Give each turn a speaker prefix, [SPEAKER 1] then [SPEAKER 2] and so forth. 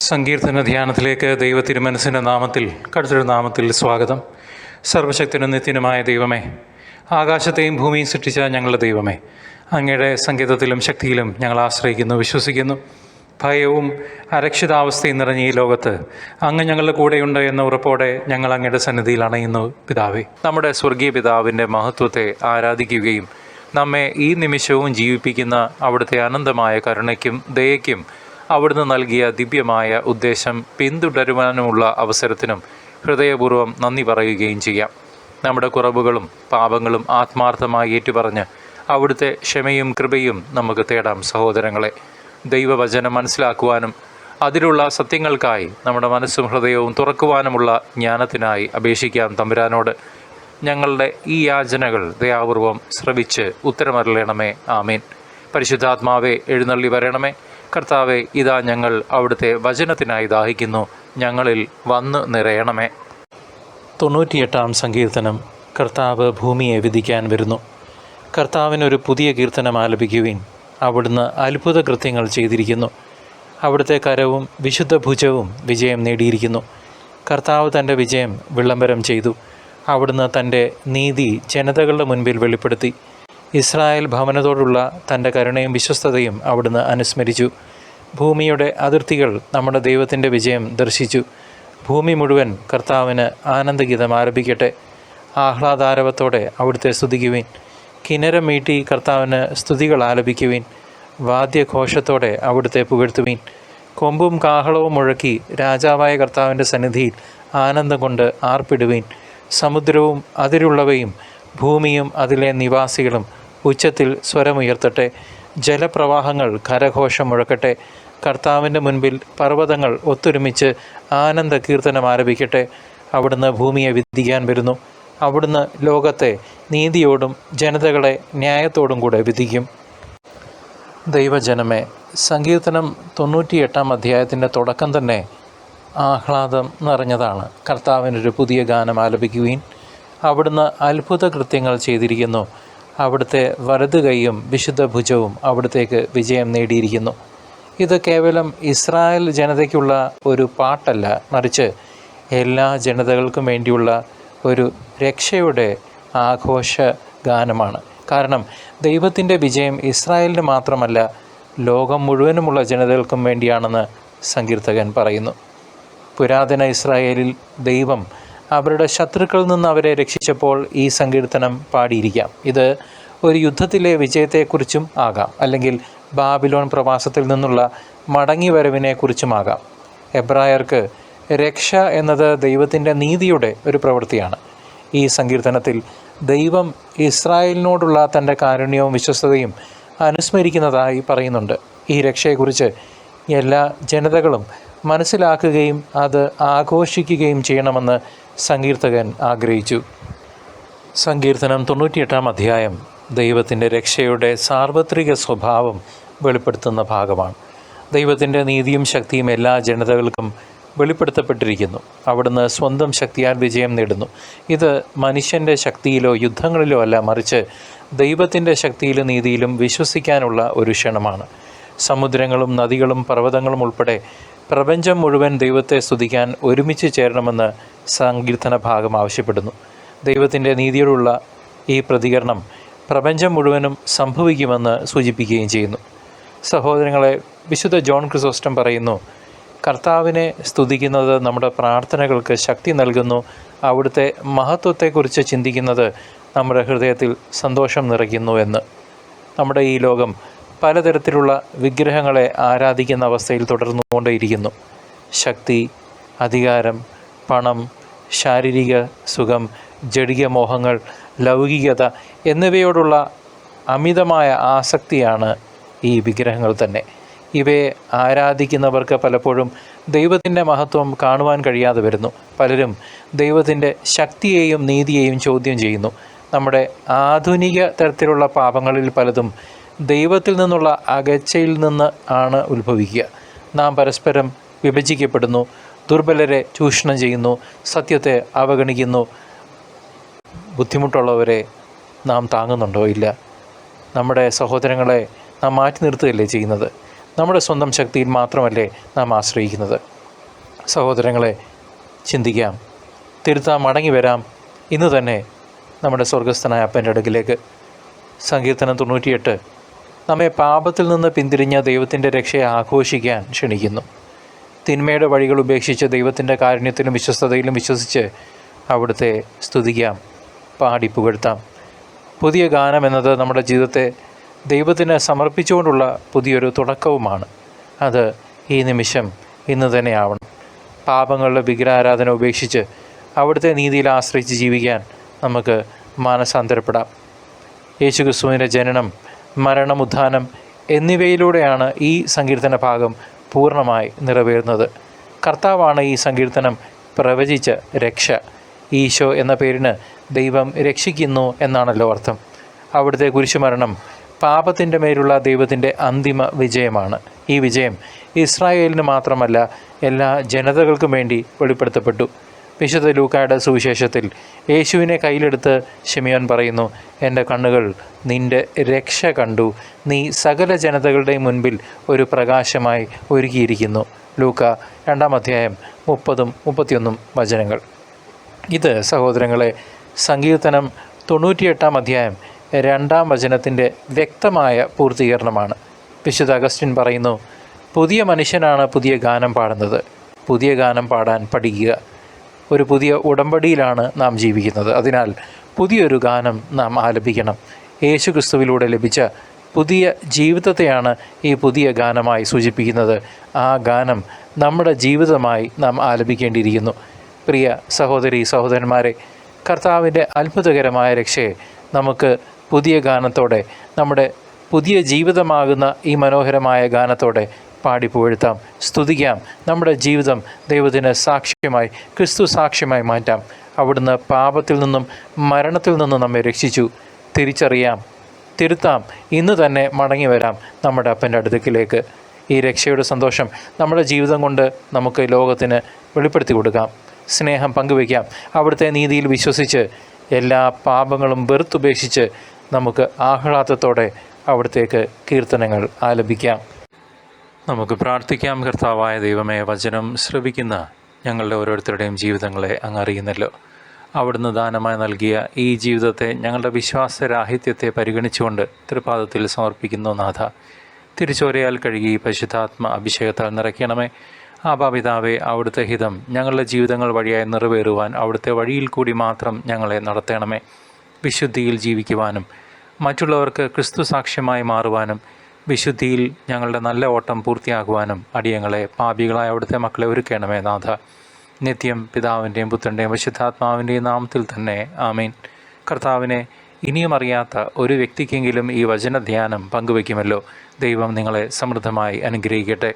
[SPEAKER 1] സങ്കീർത്തന ധ്യാനത്തിലേക്ക് ദൈവത്തിരുമനസ്സിൻ്റെ നാമത്തിൽ കടുത്തൊരു നാമത്തിൽ സ്വാഗതം. സർവശക്തനും നിത്യനുമായ ദൈവമേ, ആകാശത്തെയും ഭൂമിയും സൃഷ്ടിച്ച ഞങ്ങളുടെ ദൈവമേ, അങ്ങയുടെ സംഗീതത്തിലും ശക്തിയിലും ഞങ്ങൾ ആശ്രയിക്കുന്നു, വിശ്വസിക്കുന്നു. ഭയവും അരക്ഷിതാവസ്ഥയും നിറഞ്ഞ ഈ ലോകത്ത് അങ്ങ് ഞങ്ങളുടെ കൂടെയുണ്ട് എന്ന ഉറപ്പോടെ ഞങ്ങൾ അങ്ങയുടെ സന്നിധിയിൽ അണയുന്നു. പിതാവേ, നമ്മുടെ സ്വർഗീയ പിതാവിൻ്റെ മഹത്വത്തെ ആരാധിക്കുകയും നമ്മെ ഈ നിമിഷവും ജീവിപ്പിക്കുന്ന അവിടുത്തെ അനന്തമായ കരുണയ്ക്കും ദയയ്ക്കും അവിടുന്ന് നൽകിയ ദിവ്യമായ ഉദ്ദേശം പിന്തുടരുവാനുമുള്ള അവസരത്തിനും ഹൃദയപൂർവ്വം നന്ദി പറയുകയും ചെയ്യാം. നമ്മുടെ കുറവുകളും പാപങ്ങളും ആത്മാർത്ഥമായി ഏറ്റുപറഞ്ഞ് അവിടുത്തെ ക്ഷമയും കൃപയും നമുക്ക് തേടാം. സഹോദരങ്ങളെ, ദൈവവചനം മനസ്സിലാക്കുവാനും അതിലുള്ള സത്യങ്ങൾക്കായി നമ്മുടെ മനസ്സും ഹൃദയവും തുറക്കുവാനുമുള്ള ജ്ഞാനത്തിനായി അപേക്ഷിക്കാം തമ്പുരാനോട്. ഞങ്ങളുടെ ഈ യാചനകൾ ദയാപൂർവം ശ്രവിച്ച് ഉത്തരമരുളണമേ. ആമേൻ. പരിശുദ്ധാത്മാവെ, എഴുന്നള്ളി വരണമേ. കർത്താവെ, ഇതാ ഞങ്ങൾ അവിടുത്തെ വചനത്തിനായി ദാഹിക്കുന്നു, ഞങ്ങളിൽ വന്ന് നിറയണമേ. 98-ാം സങ്കീർത്തനം. കർത്താവ് ഭൂമിയെ വിധിക്കാൻ വരുന്നു. കർത്താവിനൊരു പുതിയ കീർത്തനം ആലപിക്കുവിൻ. അവിടുന്ന് അത്ഭുത കൃത്യങ്ങൾ ചെയ്തിരിക്കുന്നു. അവിടുത്തെ കരവും വിശുദ്ധ ഭുജവും വിജയം നേടിയിരിക്കുന്നു. കർത്താവ് തൻ്റെ വിജയം വിളംബരം ചെയ്തു. അവിടുന്ന് തൻ്റെ നീതി ജനതകളുടെ മുൻപിൽ വെളിപ്പെടുത്തി. ഇസ്രായേൽ ഭവനത്തോടുള്ള തൻ്റെ കരുണയും വിശ്വസ്തതയും അവിടുന്ന് അനുസ്മരിച്ചു. ഭൂമിയുടെ അതിർത്തികൾ നമ്മുടെ ദൈവത്തിൻ്റെ വിജയം ദർശിച്ചു. ഭൂമി മുഴുവൻ കർത്താവിന് ആനന്ദഗീതം ആരംഭിക്കട്ടെ. ആഹ്ലാദാരവത്തോടെ അവിടുത്തെ സ്തുതിക്കുവിൻ. കിന്നരം മീട്ടി കർത്താവിന് സ്തുതികൾ ആലപിക്കുവിൻ. വാദ്യഘോഷത്തോടെ അവിടുത്തെ പുകഴ്ത്തുവിൻ. കൊമ്പും കാഹളവും മുഴക്കി രാജാവായ കർത്താവിൻ്റെ സന്നിധിയിൽ ആനന്ദം കൊണ്ട് ആർപ്പിടുവിൻ. സമുദ്രവും അതിലുള്ളവയും ഭൂമിയും അതിലെ നിവാസികളും ഉച്ചത്തിൽ സ്വരമുയർത്തട്ടെ. ജലപ്രവാഹങ്ങൾ കരഘോഷം മുഴക്കട്ടെ. കർത്താവിൻ്റെ മുൻപിൽ പർവ്വതങ്ങൾ ഒത്തൊരുമിച്ച് ആനന്ദ കീർത്തനം ആരംഭിക്കട്ടെ. അവിടുന്ന് ഭൂമിയെ വിധിക്കാൻ വരുന്നു. അവിടുന്ന് ലോകത്തെ നീതിയോടും ജനതകളെ ന്യായത്തോടും കൂടെ വിധിക്കും. ദൈവജനമേ, സങ്കീർത്തനം 98-ാം അധ്യായത്തിൻ്റെ തുടക്കം തന്നെ ആഹ്ലാദം നിറഞ്ഞതാണ്. കർത്താവിനൊരു പുതിയ ഗാനം ആലപിക്കുവിൻ. അവിടുന്ന് അത്ഭുത കൃത്യങ്ങൾ ചെയ്തിരിക്കുന്നു. അവിടുത്തെ വലതു കൈയും വിശുദ്ധ ഭുജവും അവിടുത്തേക്ക് വിജയം നേടിയിരിക്കുന്നു. ഇത് കേവലം ഇസ്രായേൽ ജനതയ്ക്കുള്ള ഒരു പാട്ടല്ല, മറിച്ച് എല്ലാ ജനതകൾക്കും വേണ്ടിയുള്ള ഒരു രക്ഷയുടെ ആഘോഷ ഗാനമാണ്. കാരണം ദൈവത്തിൻ്റെ വിജയം ഇസ്രായേലിന് മാത്രമല്ല, ലോകം മുഴുവനുമുള്ള ജനതകൾക്കും വേണ്ടിയാണെന്ന് സങ്കീർത്തകൻ പറയുന്നു. പുരാതന ഇസ്രായേലിൽ ദൈവം അവരുടെ ശത്രുക്കളിൽ നിന്ന് അവരെ രക്ഷിച്ചപ്പോൾ ഈ സങ്കീർത്തനം പാടിയിരിക്കാം. ഇത് ഒരു യുദ്ധത്തിലെ വിജയത്തെക്കുറിച്ചും ആകാം, അല്ലെങ്കിൽ ബാബിലോൺ പ്രവാസത്തിൽ നിന്നുള്ള മടങ്ങിവരവിനെക്കുറിച്ചുമാകാം. എബ്രായർക്ക് രക്ഷ എന്നത് ദൈവത്തിൻ്റെ നീതിയുടെ ഒരു പ്രവൃത്തിയാണ്. ഈ സങ്കീർത്തനത്തിൽ ദൈവം ഇസ്രായേലിനോടുള്ള തൻ്റെ കാരുണ്യവും വിശ്വസ്തതയും അനുസ്മരിക്കുന്നതായി പറയുന്നുണ്ട്. ഈ രക്ഷയെക്കുറിച്ച് എല്ലാ ജനതകളും മനസ്സിലാക്കുകയും അത് ആഘോഷിക്കുകയും ചെയ്യണമെന്ന് സങ്കീർത്തകൻ ആഗ്രഹിച്ചു. സങ്കീർത്തനം 98-ാം അധ്യായം ദൈവത്തിൻ്റെ രക്ഷയുടെ സാർവത്രിക സ്വഭാവം വെളിപ്പെടുത്തുന്ന ഭാഗമാണ്. ദൈവത്തിൻ്റെ നീതിയും ശക്തിയും എല്ലാ ജനതകൾക്കും വെളിപ്പെടുത്തപ്പെട്ടിരിക്കുന്നു. അവിടുന്ന് സ്വന്തം ശക്തിയാൽ വിജയം നേടുന്നു. ഇത് മനുഷ്യൻ്റെ ശക്തിയിലോ യുദ്ധങ്ങളിലോ അല്ല, മറിച്ച് ദൈവത്തിൻ്റെ ശക്തിയിലും നീതിയിലും വിശ്വസിക്കാനുള്ള ഒരു ക്ഷണമാണ്. സമുദ്രങ്ങളും നദികളും പർവ്വതങ്ങളും ഉൾപ്പെടെ പ്രപഞ്ചം മുഴുവൻ ദൈവത്തെ സ്തുതിക്കാൻ ഒരുമിച്ച് ചേരണമെന്ന് സങ്കീർത്തന ഭാഗം ആവശ്യപ്പെടുന്നു. ദൈവത്തിൻ്റെ നീതിയോടുള്ള ഈ പ്രതികരണം പ്രപഞ്ചം മുഴുവനും സംഭവിക്കുമെന്ന് സൂചിപ്പിക്കുകയും ചെയ്യുന്നു. സഹോദരങ്ങളെ, വിശുദ്ധ ജോൺ ക്രിസോസ്റ്റം പറയുന്നു, കർത്താവിനെ സ്തുതിക്കുന്നത് നമ്മുടെ പ്രാർത്ഥനകൾക്ക് ശക്തി നൽകുന്നു. അവിടുത്തെ മഹത്വത്തെക്കുറിച്ച് ചിന്തിക്കുന്നത് നമ്മുടെ ഹൃദയത്തിൽ സന്തോഷം നിറയ്ക്കുന്നു എന്ന്. നമ്മുടെ ഈ ലോകം പലതരത്തിലുള്ള വിഗ്രഹങ്ങളെ ആരാധിക്കുന്ന അവസ്ഥയിൽ തുടർന്നുകൊണ്ടേയിരിക്കുന്നു. ശക്തി, അധികാരം, പണം, ശാരീരിക സുഖം, ജഡിക മോഹങ്ങൾ, ലൗകികത എന്നിവയോടുള്ള അമിതമായ ആസക്തിയാണ് ഈ വിഗ്രഹങ്ങൾ തന്നെ. ഇവയെ ആരാധിക്കുന്നവർക്ക് പലപ്പോഴും ദൈവത്തിൻ്റെ മഹത്വം കാണുവാൻ കഴിയാതെ വരുന്നു. പലരും ദൈവത്തിൻ്റെ ശക്തിയെയും നീതിയെയും ചോദ്യം ചെയ്യുന്നു. നമ്മുടെ ആധുനിക തരത്തിലുള്ള പാപങ്ങളിൽ പലതും ദൈവത്തിൽ നിന്നുള്ള അകച്ചയിൽ നിന്ന് ആണ് ഉത്ഭവിക്കുക. നാം പരസ്പരം വിഭജിക്കപ്പെടുന്നു, ദുർബലരെ ചൂഷണം ചെയ്യുന്നു, സത്യത്തെ അവഗണിക്കുന്നു. ബുദ്ധിമുട്ടുള്ളവരെ നാം താങ്ങുന്നുണ്ടോ? ഇല്ല. നമ്മുടെ സഹോദരങ്ങളെ നാം മാറ്റി നിർത്തുകയല്ലേ ചെയ്യുന്നത്. നമ്മുടെ സ്വന്തം ശക്തിയിൽ മാത്രമല്ലേ നാം ആശ്രയിക്കുന്നത്? സഹോദരങ്ങളെ, ചിന്തിക്കാം, തിരുത്താം, മടങ്ങി വരാം ഇന്ന് തന്നെ നമ്മുടെ സ്വർഗസ്ഥനായ അപ്പൻ്റെ അടുക്കിലേക്ക്. സങ്കീർത്തനം 98 നമ്മെ പാപത്തിൽ നിന്ന് പിന്തിരിഞ്ഞ ദൈവത്തിൻ്റെ രക്ഷയെ ആഘോഷിക്കാൻ ക്ഷണിക്കുന്നു. തിന്മയുടെ വഴികൾ ഉപേക്ഷിച്ച് ദൈവത്തിൻ്റെ കാരുണ്യത്തിലും വിശ്വസ്തതയിലും വിശ്വസിച്ച് അവിടുത്തെ സ്തുതിക്കാം, പാടി പുകഴ്ത്താം. പുതിയ ഗാനം എന്നത് നമ്മുടെ ജീവിതത്തെ ദൈവത്തിന് സമർപ്പിച്ചുകൊണ്ടുള്ള പുതിയൊരു തുടക്കവുമാണ്. അത് ഈ നിമിഷം ഇന്ന് തന്നെ ആവണം. പാപങ്ങളുടെ വിഗ്രഹാരാധന ഉപേക്ഷിച്ച് അവിടുത്തെ നീതിയിൽ ആശ്രയിച്ച് ജീവിക്കാൻ നമുക്ക് മാനസാന്തരപ്പെടാം. യേശുക്രിസ്തുവിൻ്റെ ജനനം, മരണം, ഉത്ഥാനം എന്നിവയിലൂടെയാണ് ഈ സങ്കീർത്തന ഭാഗം പൂർണ്ണമായി നിറവേറുന്നത്. കർത്താവാണ് ഈ സങ്കീർത്തനം പ്രവചിച്ച രക്ഷ. ഈശോ എന്ന പേരിന് ദൈവം രക്ഷിക്കുന്നു എന്നാണല്ലോ അർത്ഥം. അവിടുത്തെ കുരിശുമരണം പാപത്തിൻ്റെ മേലുള്ള ദൈവത്തിൻ്റെ അന്തിമ വിജയമാണ്. ഈ വിജയം ഇസ്രായേലിന് മാത്രമല്ല, എല്ലാ ജനതകൾക്കും വേണ്ടി വെളിപ്പെടുത്തപ്പെട്ടു. വിശുദ്ധ ലൂക്കായുടെ സുവിശേഷത്തിൽ യേശുവിനെ കയ്യിലെടുത്ത് ശിമിയോൻ പറയുന്നു, എൻ്റെ കണ്ണുകൾ നിൻ്റെ രക്ഷ കണ്ടു, നീ സകല ജനതകളുടെയും മുൻപിൽ ഒരു പ്രകാശമായി ഒരുക്കിയിരിക്കുന്നു. ലൂക്ക 2-ാം അധ്യായം 30-31 വചനങ്ങൾ. ഇത് സഹോദരങ്ങളെ, സങ്കീർത്തനം 98-ാം അധ്യായം 2-ാം വചനത്തിൻ്റെ വ്യക്തമായ പൂർത്തീകരണമാണ്. വിശുദ്ധ അഗസ്റ്റിൻ പറയുന്നു, പുതിയ മനുഷ്യനാണ് പുതിയ ഗാനം പാടുന്നത്. പുതിയ ഗാനം പാടാൻ പഠിക്കുക. ഒരു പുതിയ ഉടമ്പടിയിലാണ് നാം ജീവിക്കുന്നത്. അതിനാൽ പുതിയൊരു ഗാനം നാം ആലപിക്കണം. യേശു ക്രിസ്തുവിലൂടെ ലഭിച്ച പുതിയ ജീവിതത്തെയാണ് ഈ പുതിയ ഗാനമായി സൂചിപ്പിക്കുന്നത്. ആ ഗാനം നമ്മുടെ ജീവിതമായി നാം ആലപിക്കേണ്ടിയിരിക്കുന്നു. പ്രിയ സഹോദരി സഹോദരന്മാരെ, കർത്താവിൻ്റെ അത്ഭുതകരമായ രക്ഷയെ നമുക്ക് പുതിയ ഗാനത്തോടെ, നമ്മുടെ പുതിയ ജീവിതമാകുന്ന ഈ മനോഹരമായ ഗാനത്തോടെ പാടിപ്പുകഴ്ത്താം, സ്തുതിക്കാം. നമ്മുടെ ജീവിതം ദൈവത്തിന് സാക്ഷ്യമായി, ക്രിസ്തു സാക്ഷ്യമായി മാറ്റാം. അവിടുന്ന് പാപത്തിൽ നിന്നും മരണത്തിൽ നിന്നും നമ്മെ രക്ഷിച്ചു. തിരിച്ചറിയാം, തിരുത്താം, ഇന്ന് തന്നെ മടങ്ങി വരാം നമ്മുടെ അപ്പൻ്റെ അടുത്തേക്കിലേക്ക്. ഈ രക്ഷയുടെ സന്തോഷം നമ്മുടെ ജീവിതം കൊണ്ട് നമുക്ക് ലോകത്തിന് വെളിപ്പെടുത്തി കൊടുക്കാം. സ്നേഹം പങ്കുവയ്ക്കാം. അവിടുത്തെ നീതിയിൽ വിശ്വസിച്ച് എല്ലാ പാപങ്ങളും വെറുത്തുപേക്ഷിച്ച് നമുക്ക് ആഹ്ലാദത്തോടെ അവിടത്തേക്ക് കീർത്തനങ്ങൾ ആലപിക്കാം. നമുക്ക് പ്രാർത്ഥിക്കാം. കർത്താവായ ദൈവമേ, വചനം ശ്രവിക്കുന്ന ഞങ്ങളുടെ ഓരോരുത്തരുടെയും ജീവിതങ്ങളെ അങ്ങ് അറിയുന്നല്ലോ. അവിടുന്ന് ദാനമായി നൽകിയ ഈ ജീവിതത്തെ ഞങ്ങളുടെ വിശ്വാസരാഹിത്യത്തെ പരിഗണിച്ചുകൊണ്ട് തൃപാദത്തിൽ സമർപ്പിക്കുന്നു. നാഥ, തിരിച്ചോരയാൽ കഴുകി പരിശുദ്ധാത്മ അഭിഷേകത്താൽ നിറയ്ക്കണമേ. ആബാപിതാവേ, അവിടുത്തെ ഹിതം ഞങ്ങളുടെ ജീവിതങ്ങൾ വഴിയായി നിറവേറുവാൻ അവിടുത്തെ വഴിയിൽ കൂടി മാത്രം ഞങ്ങളെ നടത്തണമേ. വിശുദ്ധിയിൽ ജീവിക്കുവാനും മറ്റുള്ളവർക്ക് ക്രിസ്തു സാക്ഷ്യമായി മാറുവാനും വിശുദ്ധിയിൽ ഞങ്ങളുടെ നല്ല ഓട്ടം പൂർത്തിയാക്കുവാനും അടിയങ്ങളെ, പാപികളായ അവിടുത്തെ മക്കളെ ഒരുക്കണമേ. നാഥ, നിത്യം പിതാവിൻ്റെയും പുത്രൻ്റെയും പരിശുദ്ധാത്മാവിൻ്റെയും നാമത്തിൽ തന്നെ ആമേൻ. കർത്താവിനെ ഇനിയും അറിയാത്ത ഒരു വ്യക്തിക്കെങ്കിലും ഈ വചനധ്യാനം പങ്കുവയ്ക്കുമല്ലോ. ദൈവം നിങ്ങളെ സമൃദ്ധമായി അനുഗ്രഹിക്കട്ടെ.